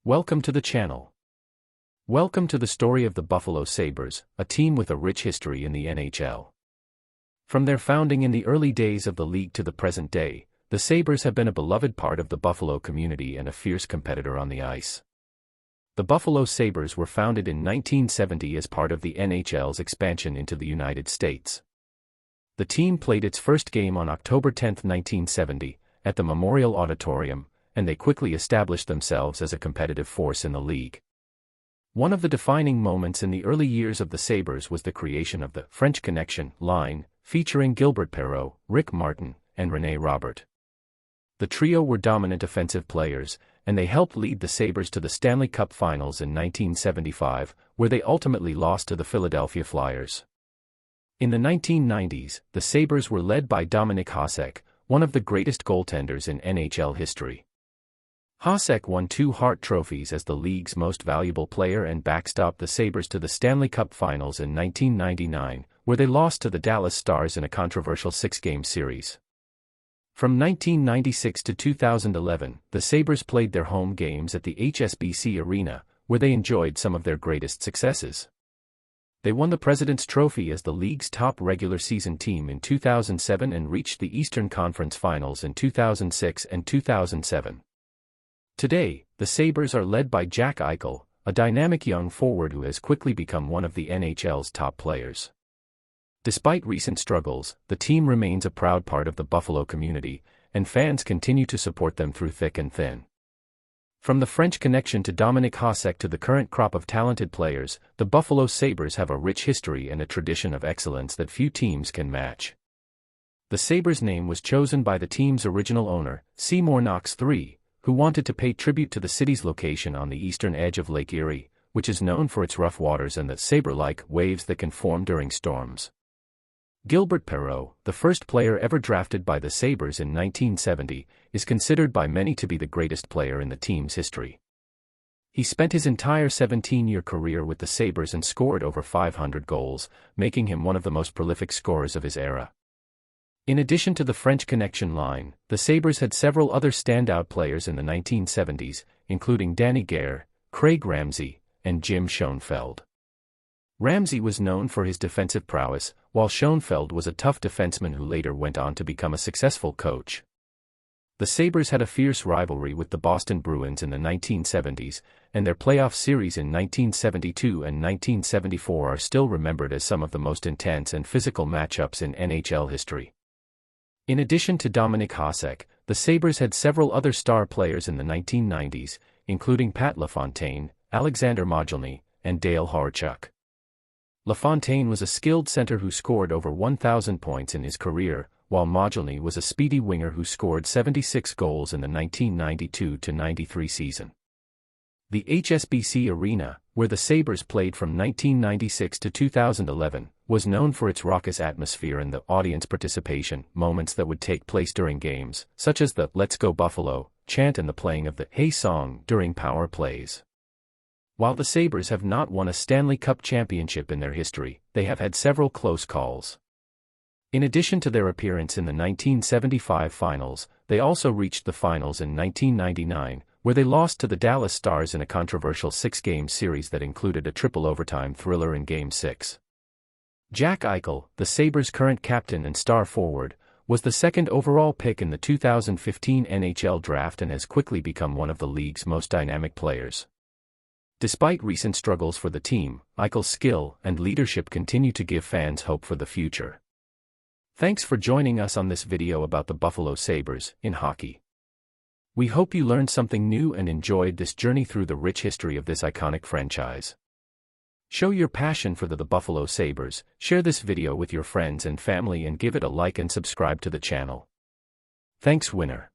Welcome to the channel. Welcome to the story of the Buffalo Sabres, a team with a rich history in the NHL. From their founding in the early days of the league to the present day, the Sabres have been a beloved part of the Buffalo community and a fierce competitor on the ice. The Buffalo Sabres were founded in 1970 as part of the NHL's expansion into the United States. The team played its first game on October 10, 1970, at the Memorial Auditorium, and they quickly established themselves as a competitive force in the league. One of the defining moments in the early years of the Sabres was the creation of the French Connection line, featuring Gilbert Perreault, Rick Martin, and René Robert. The trio were dominant offensive players, and they helped lead the Sabres to the Stanley Cup Finals in 1975, where they ultimately lost to the Philadelphia Flyers. In the 1990s, the Sabres were led by Dominik Hasek, one of the greatest goaltenders in NHL history. Hasek won 2 Hart trophies as the league's most valuable player and backstopped the Sabres to the Stanley Cup Finals in 1999, where they lost to the Dallas Stars in a controversial 6-game series. From 1996 to 2011, the Sabres played their home games at the HSBC Arena, where they enjoyed some of their greatest successes. They won the President's Trophy as the league's top regular season team in 2007 and reached the Eastern Conference Finals in 2006 and 2007. Today, the Sabres are led by Jack Eichel, a dynamic young forward who has quickly become one of the NHL's top players. Despite recent struggles, the team remains a proud part of the Buffalo community, and fans continue to support them through thick and thin. From the French Connection to Dominik Hasek to the current crop of talented players, the Buffalo Sabres have a rich history and a tradition of excellence that few teams can match. The Sabres name was chosen by the team's original owner, Seymour Knox III, who wanted to pay tribute to the city's location on the eastern edge of Lake Erie, which is known for its rough waters and the saber-like waves that can form during storms. Gilbert Perreault, the first player ever drafted by the Sabres in 1970, is considered by many to be the greatest player in the team's history. He spent his entire 17-year career with the Sabres and scored over 500 goals, making him one of the most prolific scorers of his era. In addition to the French Connection line, the Sabres had several other standout players in the 1970s, including Danny Gare, Craig Ramsay, and Jim Schoenfeld. Ramsay was known for his defensive prowess, while Schoenfeld was a tough defenseman who later went on to become a successful coach. The Sabres had a fierce rivalry with the Boston Bruins in the 1970s, and their playoff series in 1972 and 1974 are still remembered as some of the most intense and physical matchups in NHL history. In addition to Dominik Hasek, the Sabres had several other star players in the 1990s, including Pat LaFontaine, Alexander Mogilny, and Dale Horachuk. LaFontaine was a skilled center who scored over 1,000 points in his career, while Mogilny was a speedy winger who scored 76 goals in the 1992-93 season. The HSBC Arena, where the Sabres played from 1996 to 2011, was known for its raucous atmosphere and the audience participation moments that would take place during games, such as the "Let's Go Buffalo" chant and the playing of the "Hey Song" during power plays. While the Sabres have not won a Stanley Cup championship in their history, they have had several close calls. In addition to their appearance in the 1975 finals, they also reached the finals in 1999, where they lost to the Dallas Stars in a controversial 6-game series that included a triple overtime thriller in Game 6. Jack Eichel, the Sabres' current captain and star forward, was the second overall pick in the 2015 NHL draft and has quickly become one of the league's most dynamic players. Despite recent struggles for the team, Eichel's skill and leadership continue to give fans hope for the future. Thanks for joining us on this video about the Buffalo Sabres in hockey. We hope you learned something new and enjoyed this journey through the rich history of this iconic franchise. Show your passion for the Buffalo Sabres, share this video with your friends and family and give it a like and subscribe to the channel. Thanks, winner.